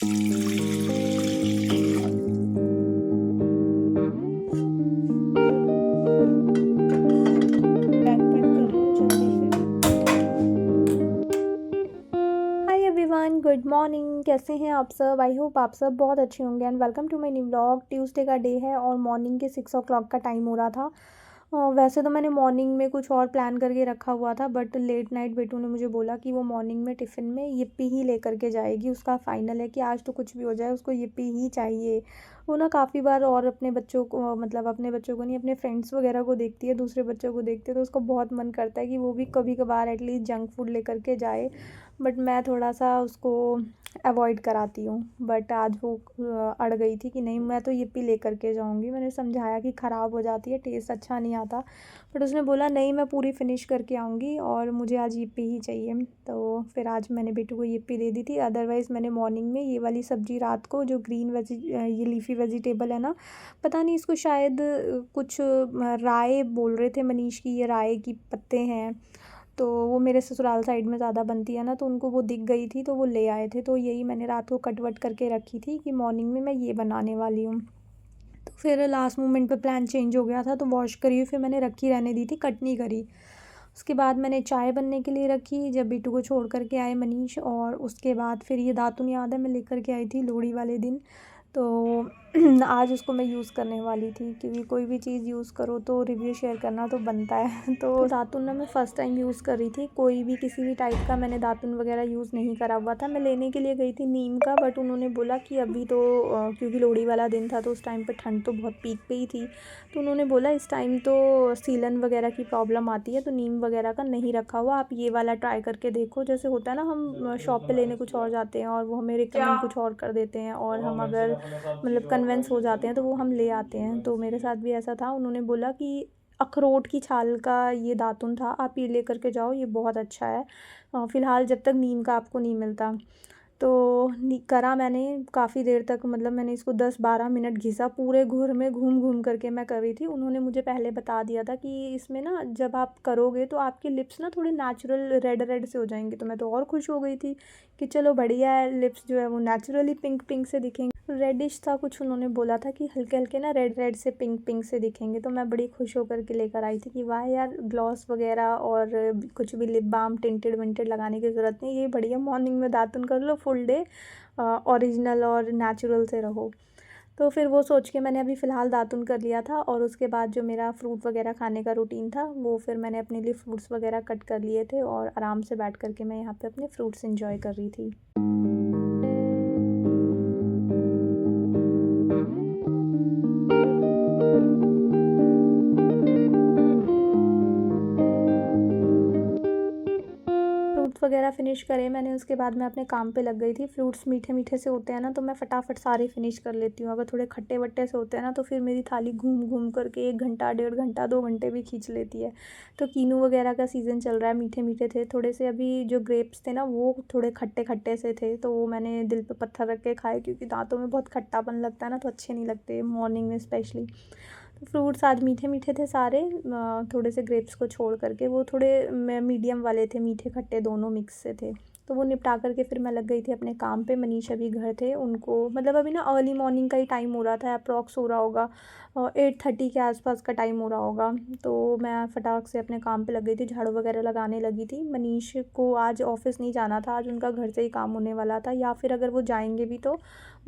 Pack pack कर लो जल्दी से। Hi everyone, good morning. कैसे हैं आप सब? आई होप आप सब बहुत अच्छे होंगे and welcome to my new vlog. Tuesday का डे है और मॉर्निंग के 6 o'clock का टाइम हो रहा था। वैसे तो मैंने मॉर्निंग में कुछ और प्लान करके रखा हुआ था, बट लेट नाइट बेटू ने मुझे बोला कि वो मॉर्निंग में टिफ़िन में यिप्पी ही लेकर के जाएगी। उसका फाइनल है कि आज तो कुछ भी हो जाए उसको यिप्पी ही चाहिए। वो ना काफ़ी बार और अपने बच्चों को, मतलब अपने बच्चों को नहीं, अपने फ्रेंड्स वगैरह को देखती है, दूसरे बच्चों को देखती है, तो उसको बहुत मन करता है कि वो भी कभी कभार एटलीस्ट जंक फूड लेकर के जाए। बट मैं थोड़ा सा उसको अवॉइड कराती हूँ। बट आज वो अड़ गई थी कि नहीं, मैं तो यिप्पी लेकर के जाऊँगी। मैंने समझाया कि ख़राब हो जाती है, टेस्ट अच्छा नहीं आता। बट उसने बोला नहीं, मैं पूरी फ़िनिश करके आऊँगी और मुझे आज यिप्पी ही चाहिए। तो फिर आज मैंने बेटू को यिप्पी दे दी थी। अदरवाइज़ मैंने मॉर्निंग में ये वाली सब्ज़ी रात को, जो ग्रीन ये लीफ़ी वेजिटेबल है ना, पता नहीं इसको शायद कुछ राय बोल रहे थे मनीष की, ये राय की पत्ते हैं। तो वो मेरे ससुराल साइड में ज़्यादा बनती है ना, तो उनको वो दिख गई थी तो वो ले आए थे। तो यही मैंने रात को कट वट करके रखी थी कि मॉर्निंग में मैं ये बनाने वाली हूँ। तो फिर लास्ट मोमेंट पे प्लान चेंज हो गया था, तो वॉश करी फिर मैंने रखी रहने दी थी, कट नहीं करी। उसके बाद मैंने चाय बनने के लिए रखी जब बिट्टू को छोड़ कर के आए मनीष। और उसके बाद फिर ये दातुन याद है मैं लेकर के आई थी लोहड़ी वाले दिन। तो आज उसको मैं यूज़ करने वाली थी, क्योंकि कोई भी चीज़ यूज़ करो तो रिव्यू शेयर करना तो बनता है। तो दातुन ना मैं फ़र्स्ट टाइम यूज़ कर रही थी, कोई भी किसी भी टाइप का मैंने दातुन वगैरह यूज़ नहीं करा हुआ था। मैं लेने के लिए गई थी नीम का, बट उन्होंने बोला कि अभी तो क्योंकि लोहड़ी वाला दिन था तो उस टाइम पे ठंड तो बहुत पीक पे ही थी। तो उन्होंने बोला इस टाइम तो सीलन वगैरह की प्रॉब्लम आती है, तो नीम वगैरह का नहीं रखा हुआ, आप ये वाला ट्राई करके देखो। जैसे होता है ना, हम शॉप पे लेने कुछ और जाते हैं और वो हमें रिकमेंड कुछ और कर देते हैं, और हम अगर मतलब कन्विंस हो जाते हैं तो वो हम ले आते हैं। तो मेरे साथ भी ऐसा था। उन्होंने बोला कि अखरोट की छाल का ये दातुन था, आप ये लेकर के जाओ, ये बहुत अच्छा है फ़िलहाल जब तक नीम का आपको नहीं मिलता। तो करा मैंने काफ़ी देर तक, मतलब मैंने इसको 10-12 मिनट घिसा, पूरे घर में घूम घूम करके मैं कर रही थी। उन्होंने मुझे पहले बता दिया था कि इसमें ना जब आप करोगे तो आपके लिप्स ना थोड़े नेचुरल रेड रेड से हो जाएंगे। तो मैं तो और खुश हो गई थी कि चलो बढ़िया है, लिप्स जो है वो नेचुरली पिंक पिंक से दिखेंगे। रेडिश था कुछ, उन्होंने बोला था कि हल्के हल्के ना रेड रेड से पिंक पिंक से दिखेंगे। तो मैं बड़ी खुश होकर के लेकर आई थी कि वाह यार, ग्लॉस वगैरह और कुछ भी लिप बाम टिंटेड विंटेड लगाने की ज़रूरत नहीं, ये बढ़िया मॉर्निंग में दातुन कर लो, फुल डे ओरिजिनल और नेचुरल से रहो। तो फिर वो सोच के मैंने अभी फ़िलहाल दातुन कर लिया था। और उसके बाद जो मेरा फ्रूट वगैरह खाने का रूटीन था, वो फिर मैंने अपने लिए फ्रूट्स वगैरह कट कर लिए थे और आराम से बैठ कर के मैं यहाँ पे अपने फ्रूट्स इंजॉय कर रही थी। फ्रूट्स वगैरह फ़िनिश करे मैंने, उसके बाद मैं अपने काम पे लग गई थी। फ्रूट्स मीठे मीठे से होते हैं ना, तो मैं फटाफट सारे फ़िनिश कर लेती हूँ। अगर थोड़े खट्टे वट्टे से होते हैं ना, तो फिर मेरी थाली घूम घूम करके 1 घंटा 1.5 घंटा 2 घंटे भी खींच लेती है। तो कीनू वगैरह का सीज़न चल रहा है, मीठे मीठे थे थोड़े से। अभी जो ग्रेप्स थे ना, वो थोड़े खट्टे खट्टे से थे, तो वो मैंने दिल पे पत्थर रख के खाए, क्योंकि दांतों में बहुत खट्टापन लगता है ना, तो अच्छे नहीं लगते मॉर्निंग में स्पेशली। तो फ्रूट्स आज मीठे मीठे थे सारे, थोड़े से ग्रेप्स को छोड़ करके। वो थोड़े मीडियम वाले थे, मीठे खट्टे दोनों मिक्स से थे। तो वो निपटा करके फिर मैं लग गई थी अपने काम पे। मनीष अभी घर थे, उनको मतलब अभी ना अर्ली मॉर्निंग का ही टाइम हो रहा था, अप्रॉक्स हो रहा होगा 8:30 के आसपास का टाइम हो रहा होगा। तो मैं फटाक से अपने काम पे लग गई थी, झाड़ू वगैरह लगाने लगी थी। मनीष को आज ऑफिस नहीं जाना था, आज उनका घर से ही काम होने वाला था, या फिर अगर वो जाएंगे भी तो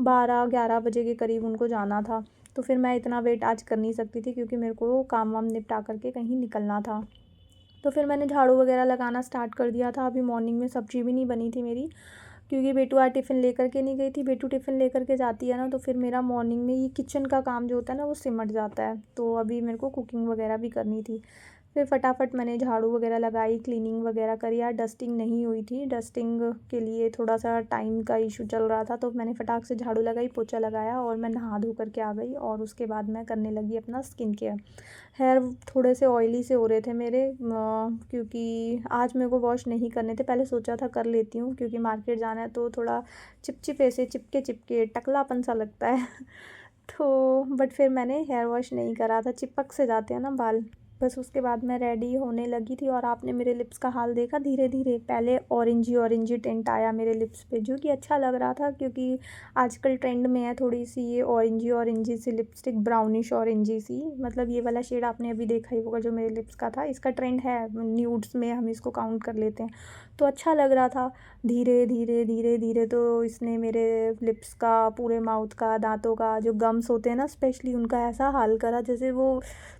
12-11 बजे के करीब उनको जाना था। तो फिर मैं इतना वेट आज कर नहीं सकती थी, क्योंकि मेरे को काम वाम निपटा करके कहीं निकलना था। तो फिर मैंने झाड़ू वगैरह लगाना स्टार्ट कर दिया था। अभी मॉर्निंग में सब्ज़ी भी नहीं बनी थी मेरी, क्योंकि बेटू आज टिफ़िन लेकर के नहीं गई थी। बेटू टिफ़िन लेकर के जाती है ना, तो फिर मेरा मॉर्निंग में ये किचन का काम जो होता है ना, वो सिमट जाता है। तो अभी मेरे को कुकिंग वगैरह भी करनी थी। फिर फटाफट मैंने झाड़ू वगैरह लगाई, क्लीनिंग वगैरह करी। यार डस्टिंग नहीं हुई थी, डस्टिंग के लिए थोड़ा सा टाइम का इशू चल रहा था, तो मैंने फटाक से झाड़ू लगाई, पोछा लगाया और मैं नहा धो करके आ गई। और उसके बाद मैं करने लगी अपना स्किन केयर। हेयर थोड़े से ऑयली से हो रहे थे मेरे, क्योंकि आज मेरे को वॉश नहीं करने थे। पहले सोचा था कर लेती हूँ, क्योंकि मार्केट जाना है तो थोड़ा चिपचिपे से, चिपके चिपके टकलापन सा लगता है। तो बट फिर मैंने हेयर वॉश नहीं करा था, चिपक से जाते हैं ना बाल। बस उसके बाद मैं रेडी होने लगी थी और आपने मेरे लिप्स का हाल देखा। धीरे धीरे पहले ऑरेंजी ऑरेंजी टिंट आया मेरे लिप्स पे, जो कि अच्छा लग रहा था क्योंकि आजकल ट्रेंड में है थोड़ी सी ये ऑरेंजी ऑरेंजी सी लिपस्टिक, ब्राउनिश ऑरेंजी सी। मतलब ये वाला शेड आपने अभी देखा ही होगा जो मेरे लिप्स का था। इसका ट्रेंड है न्यूड्स में, हम इसको काउंट कर लेते हैं। तो अच्छा लग रहा था। धीरे धीरे धीरे धीरे तो इसने मेरे लिप्स का, पूरे माउथ का, दांतों का, जो गम्स होते हैं ना स्पेशली, उनका ऐसा हाल करा जैसे वो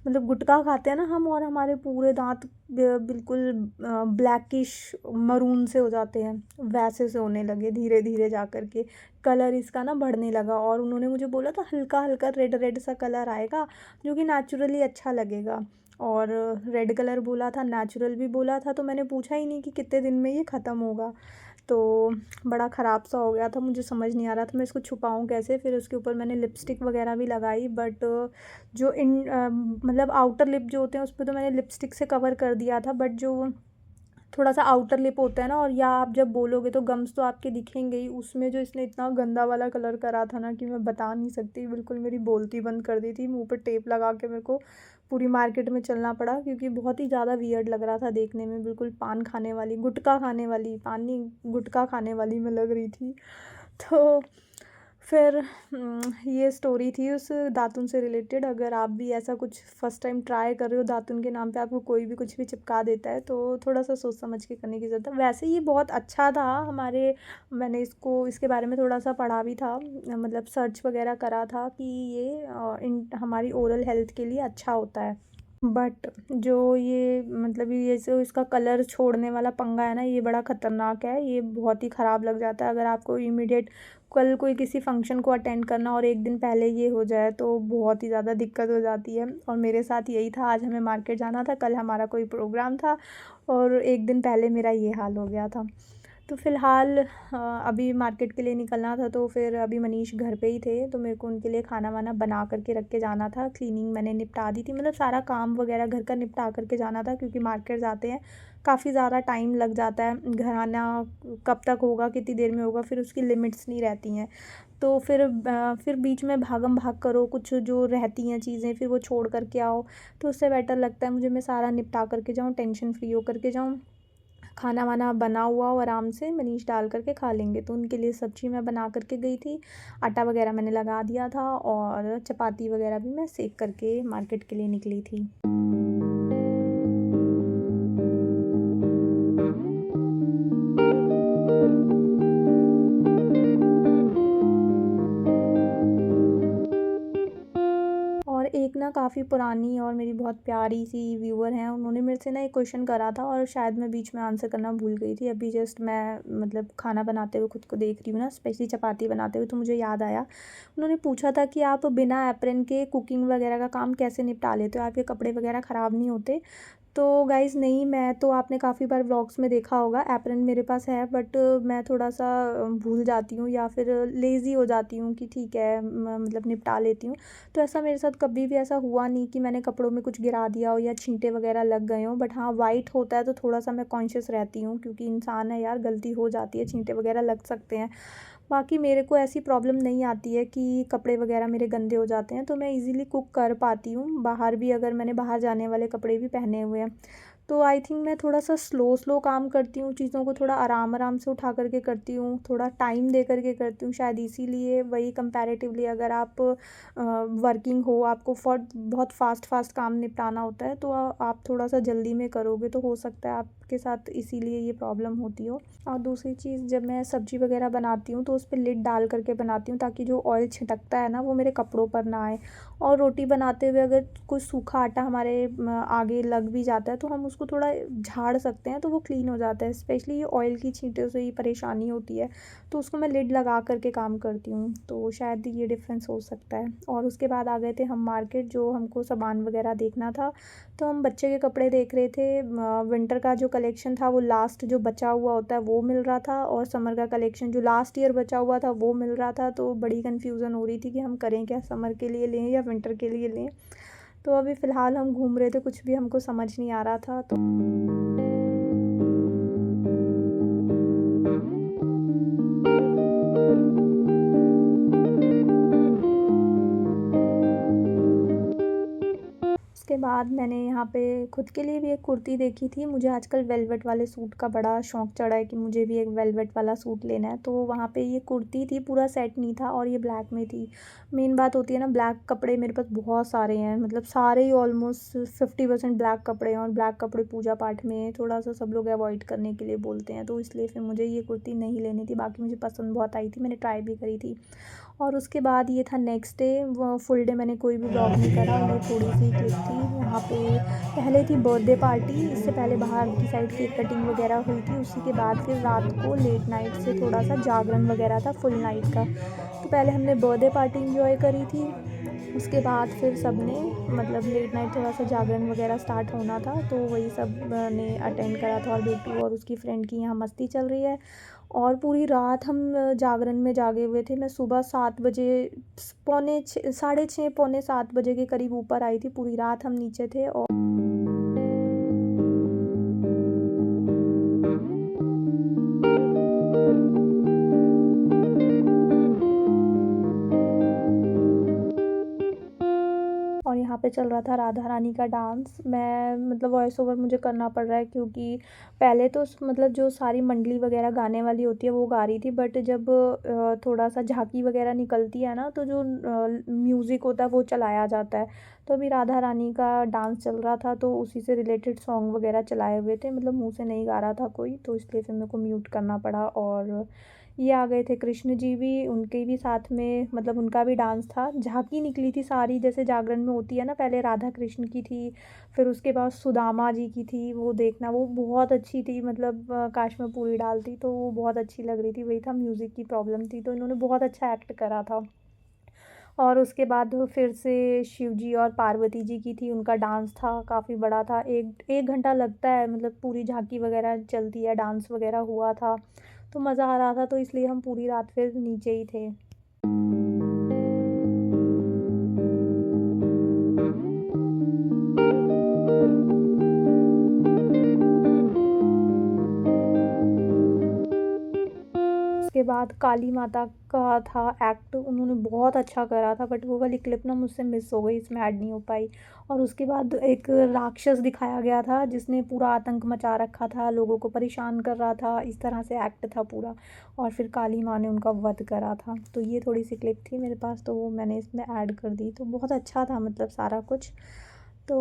मतलब गुटखा खाते हैं ना हम, और हमारे पूरे दांत बिल्कुल ब्लैकिश मरून से हो जाते हैं, वैसे से होने लगे धीरे धीरे जा कर के। कलर इसका ना बढ़ने लगा और उन्होंने मुझे बोला था हल्का हल्का रेड रेड सा कलर आएगा जो कि नेचुरली अच्छा लगेगा। और रेड कलर बोला था, नेचुरल भी बोला था। तो मैंने पूछा ही नहीं कि कितने दिन में ये ख़त्म होगा। तो बड़ा ख़राब सा हो गया था, मुझे समझ नहीं आ रहा था मैं इसको छुपाऊँ कैसे। फिर उसके ऊपर मैंने लिपस्टिक वगैरह भी लगाई, बट जो मतलब आउटर लिप जो होते हैं उस पर तो मैंने लिपस्टिक से कवर कर दिया था, बट जो थोड़ा सा आउटर लिप होता है ना, और या आप जब बोलोगे तो गम्स तो आपके दिखेंगे ही, उसमें जो इसने इतना गंदा वाला कलर करा था ना कि मैं बता नहीं सकती। बिल्कुल मेरी बोलती बंद कर दी थी, मुंह पर टेप लगा के मेरे को पूरी मार्केट में चलना पड़ा क्योंकि बहुत ही ज़्यादा वियर्ड लग रहा था देखने में। बिल्कुल पान खाने वाली, गुटखा खाने वाली, पान नहीं गुटखा खाने वाली मैं लग रही थी। तो फिर ये स्टोरी थी उस दातुन से रिलेटेड। अगर आप भी ऐसा कुछ फर्स्ट टाइम ट्राई कर रहे हो, दातुन के नाम पे आपको कोई भी कुछ भी चिपका देता है, तो थोड़ा सा सोच समझ के करने की ज़रूरत है। वैसे ये बहुत अच्छा था हमारे, मैंने इसके बारे में थोड़ा सा पढ़ा भी था, मतलब सर्च वगैरह करा था कि ये हमारी ओरल हेल्थ के लिए अच्छा होता है। बट जो ये मतलब ये जो इसका कलर छोड़ने वाला पंगा है ना, ये बड़ा ख़तरनाक है। ये बहुत ही ख़राब लग जाता है अगर आपको इमीडिएट कल कोई किसी फंक्शन को अटेंड करना और एक दिन पहले ये हो जाए तो बहुत ही ज़्यादा दिक्कत हो जाती है। और मेरे साथ यही था, आज हमें मार्केट जाना था, कल हमारा कोई प्रोग्राम था और एक दिन पहले मेरा ये हाल हो गया था। तो फ़िलहाल अभी मार्केट के लिए निकलना था, तो फिर अभी मनीष घर पे ही थे, तो मेरे को उनके लिए खाना वाना बना करके रख के जाना था। क्लीनिंग मैंने निपटा दी थी, मतलब सारा काम वगैरह घर का निपटा करके जाना था क्योंकि मार्केट जाते हैं काफ़ी ज़्यादा टाइम लग जाता है। घर आना कब तक होगा, कितनी देर में होगा, फिर उसकी लिमिट्स नहीं रहती हैं। तो फिर बीच में भागम भाग करो, कुछ जो रहती हैं चीज़ें फिर वो छोड़ करके आओ, तो उससे बेटर लगता है मुझे मैं सारा निपटा करके जाऊँ, टेंशन फ्री हो करके जाऊँ। खाना वाना बना हुआ हो, आराम से मनीष डाल करके खा लेंगे। तो उनके लिए सब्ज़ी मैं बना करके गई थी, आटा वगैरह मैंने लगा दिया था और चपाती वगैरह भी मैं सेक करके मार्केट के लिए निकली थी। और एक ना काफ़ी पुरानी और मेरी बहुत प्यारी सी व्यूअर हैं, उन्होंने मेरे से ना एक क्वेश्चन करा था और शायद मैं बीच में आंसर करना भूल गई थी। अभी जस्ट मैं मतलब खाना बनाते हुए खुद को देख रही हूँ ना, स्पेशली चपाती बनाते हुए, तो मुझे याद आया। उन्होंने पूछा था कि आप बिना एप्रन के कुकिंग वगैरह का काम कैसे निपटा लेते हो, आपके कपड़े वगैरह ख़राब नहीं होते। तो गाइज़ नहीं, मैं तो आपने काफ़ी बार व्लॉग्स में देखा होगा, एप्रन मेरे पास है, बट मैं थोड़ा सा भूल जाती हूँ या फिर लेज़ी हो जाती हूँ कि ठीक है मतलब निपटा लेती हूँ। तो ऐसा मेरे साथ कभी भी ऐसा हुआ नहीं कि मैंने कपड़ों में कुछ गिरा दिया हो या छींटे वगैरह लग गए हों। बट हाँ, वाइट होता है तो थोड़ा सा मैं कॉन्शियस रहती हूँ क्योंकि इंसान है यार, गलती हो जाती है, छींटे वगैरह लग सकते हैं। बाकी मेरे को ऐसी प्रॉब्लम नहीं आती है कि कपड़े वगैरह मेरे गंदे हो जाते हैं, तो मैं इजीली कुक कर पाती हूँ। बाहर भी अगर मैंने बाहर जाने वाले कपड़े भी पहने हुए हैं, तो आई थिंक मैं थोड़ा सा स्लो काम करती हूँ, चीज़ों को थोड़ा आराम आराम से उठा करके करती हूँ, थोड़ा टाइम दे करके करती हूँ। शायद इसीलिए वही कंपैरेटिवली अगर आप वर्किंग हो, आपको बहुत फास्ट काम निपटाना होता है, तो आप थोड़ा सा जल्दी में करोगे तो हो सकता है आपके साथ इसीलिए ये प्रॉब्लम होती हो। और दूसरी चीज़, जब मैं सब्ज़ी वगैरह बनाती हूँ तो उस पर लिड डाल करके बनाती हूँ ताकि जो ऑयल छिटकता है ना वो मेरे कपड़ों पर ना आए। और रोटी बनाते हुए अगर कुछ सूखा आटा हमारे आगे लग भी जाता है तो हम उसको थोड़ा झाड़ सकते हैं, तो वो क्लीन हो जाता है। स्पेशली ये ऑयल की छींटे से ही परेशानी होती है, तो उसको मैं लिड लगा करके काम करती हूँ, तो शायद ये डिफरेंस हो सकता है। और उसके बाद आ गए थे हम मार्केट, जो हमको सामान वगैरह देखना था। तो हम बच्चे के कपड़े देख रहे थे। विंटर का जो कलेक्शन था वो लास्ट जो बचा हुआ होता है वो मिल रहा था, और समर का कलेक्शन जो लास्ट ईयर बचा हुआ था वो मिल रहा था। तो बड़ी कन्फ्यूज़न हो रही थी कि हम करें क्या, समर के लिए लें या विंटर के लिए लें। तो अभी फ़िलहाल हम घूम रहे थे, कुछ भी हमको समझ नहीं आ रहा था। तो उसके बाद मैंने यहाँ पे खुद के लिए भी एक कुर्ती देखी थी। मुझे आजकल वेलवेट वाले सूट का बड़ा शौक़ चढ़ा है कि मुझे भी एक वेलवेट वाला सूट लेना है। तो वहाँ पे ये कुर्ती थी, पूरा सेट नहीं था और ये ब्लैक में थी। मेन बात होती है ना, ब्लैक कपड़े मेरे पास बहुत सारे हैं, मतलब सारे ही ऑलमोस्ट 50% ब्लैक कपड़े हैं और ब्लैक कपड़े पूजा पाठ में थोड़ा-सा सब लोग अवॉइड करने के लिए बोलते हैं। तो इसलिए फिर मुझे ये कुर्ती नहीं लेनी थी। बाकी मुझे पसंद बहुत आई थी, मैंने ट्राई भी करी थी। और उसके बाद ये था नेक्स्ट डे, वो फुल डे मैंने कोई भी व्लॉग नहीं करा। ये थोड़ी-सी क्लिप थी। यहाँ पे पहले थी बर्थडे पार्टी, इससे पहले बाहर की साइड केक कटिंग वगैरह हुई थी। उसी के बाद फिर रात को लेट नाइट से थोड़ा-सा जागरण वगैरह था फुल नाइट का। तो पहले हमने बर्थडे पार्टी एन्जॉय करी थी, उसके बाद फिर सबने मतलब लेट नाइट थोड़ा-सा जागरण वगैरह स्टार्ट होना था, तो वही सब ने अटेंड करा था। और बिट्टू और उसकी फ्रेंड की यहाँ मस्ती चल रही है और पूरी रात हम जागरण में जागे हुए थे। मैं सुबह 7 बजे पौने 6 साढ़े 6 पौने 7 बजे के करीब ऊपर आई थी। पूरी रात हम नीचे थे और यहाँ पे चल रहा था राधा रानी का डांस। मैं मतलब वॉइस ओवर मुझे करना पड़ रहा है क्योंकि पहले तो मतलब जो सारी मंडली वगैरह गाने वाली होती है वो गा रही थी, बट जब थोड़ा-सा झांकी वगैरह निकलती है ना, तो जो म्यूज़िक होता है वो चलाया जाता है। तो अभी राधा रानी का डांस चल रहा था, तो उसी से रिलेटेड सॉन्ग वगैरह चलाए हुए थे, मतलब मुँह से नहीं गा रहा था कोई, तो इसलिए फिर मेरे को म्यूट करना पड़ा। और ये आ गए थे कृष्ण जी भी, उनके भी साथ में मतलब उनका भी डांस था। झांकी निकली थी सारी, जैसे जागरण में होती है ना, पहले राधा कृष्ण की थी, फिर उसके बाद सुदामा जी की थी। वो देखना, वो बहुत अच्छी थी, मतलब काश मैं पूरी डालती तो वो बहुत अच्छी लग रही थी। वही था, म्यूज़िक की प्रॉब्लम थी, तो इन्होंने बहुत अच्छा एक्ट करा था। और उसके बाद फिर से शिव जी और पार्वती जी की थी, उनका डांस था, काफ़ी बड़ा था। 1 घंटा लगता है, मतलब पूरी झांकी वगैरह चलती है, डांस वगैरह हुआ था, तो मज़ा आ रहा था, तो इसलिए हम पूरी रात फिर नीचे ही थे। उसके बाद काली माता का था एक्ट, उन्होंने बहुत अच्छा करा था, बट वो वाली क्लिप ना मुझसे मिस हो गई, इसमें ऐड नहीं हो पाई। और उसके बाद एक राक्षस दिखाया गया था जिसने पूरा आतंक मचा रखा था, लोगों को परेशान कर रहा था, इस तरह से एक्ट था पूरा। और फिर काली माँ ने उनका वध करा था। तो ये थोड़ी-सी क्लिप थी मेरे पास, तो वो मैंने इसमें ऐड कर दी, तो बहुत अच्छा था मतलब सारा कुछ। तो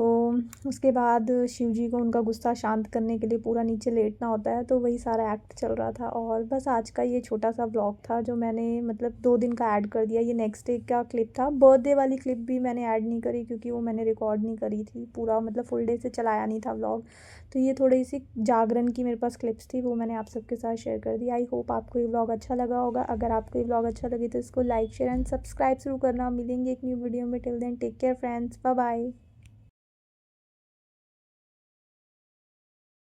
उसके बाद शिव जी को उनका गुस्सा शांत करने के लिए पूरा नीचे लेटना होता है, तो वही सारा एक्ट चल रहा था। और बस आज का ये छोटा-सा व्लॉग था जो मैंने मतलब 2 दिन का ऐड कर दिया। ये नेक्स्ट डे का क्लिप था। बर्थडे वाली क्लिप भी मैंने ऐड नहीं करी क्योंकि वो मैंने रिकॉर्ड नहीं करी थी पूरा, मतलब फुल डे से चलाया नहीं था व्लॉग। तो ये थोड़ी-सी जागरण की मेरे पास क्लिप्स थी, वो मैंने आप सबके साथ शेयर कर दी। आई होप आपको ये व्लॉग अच्छा लगा होगा। अगर आपको ये व्लॉग अच्छा लगे तो इसको लाइक, शेयर एंड सब्सक्राइब ज़रूर करना। मिलेंगे एक न्यू वीडियो में, till then take care friends, bye bye.